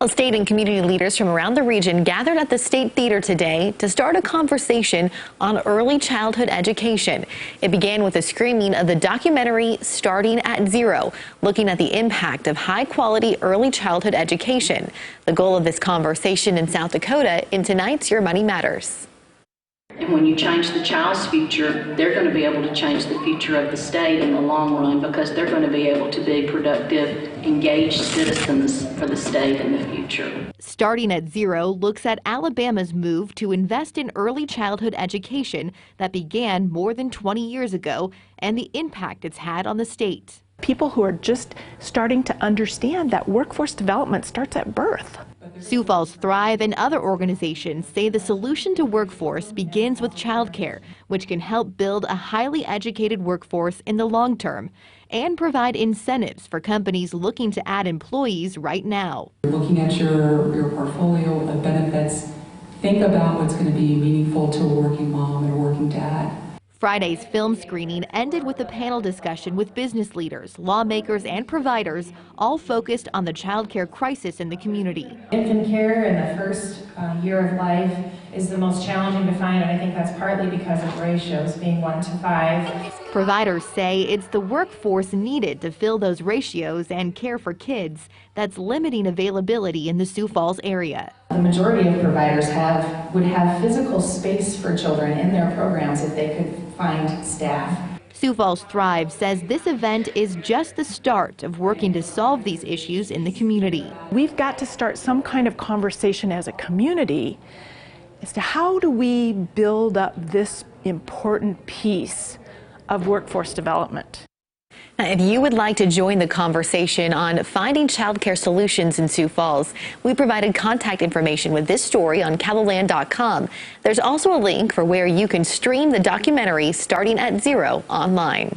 Well, state and community leaders from around the region gathered at the State Theater today to start a conversation on early childhood education. It began with a screening of the documentary Starting at Zero, looking at the impact of high-quality early childhood education. The goal of this conversation in South Dakota in tonight's Your Money Matters. And when you change the child's future, they're going to be able to change the future of the state in the long run, because they're going to be able to be productive, engaged citizens for the state in the future. Starting at Zero looks at Alabama's move to invest in early childhood education that began more than 20 years ago and the impact it's had on the state. People who are just starting to understand that workforce development starts at birth. Sioux Falls Thrive and other organizations say the solution to workforce begins with childcare, which can help build a highly educated workforce in the long term and provide incentives for companies looking to add employees right now. Looking at your portfolio of benefits, think about what's going to be meaningful to a working mom and a working dad. Friday's film screening ended with a panel discussion with business leaders, lawmakers, and providers, all focused on the child care crisis in the community. Infant care in the first year of life is the most challenging to find, and I think that's partly because of ratios being 1 to 5. Providers say it's the workforce needed to fill those ratios and care for kids that's limiting availability in the Sioux Falls area. The majority of providers would have physical space for children in their programs if they could find staff. Sioux Falls Thrive says this event is just the start of working to solve these issues in the community. We've got to start some kind of conversation as a community as to how do we build up this important piece of workforce development. Now, if you would like to join the conversation on finding child care solutions in Sioux Falls, we provided contact information with this story on KELOLAND.com. There's also a link for where you can stream the documentary Starting at Zero online.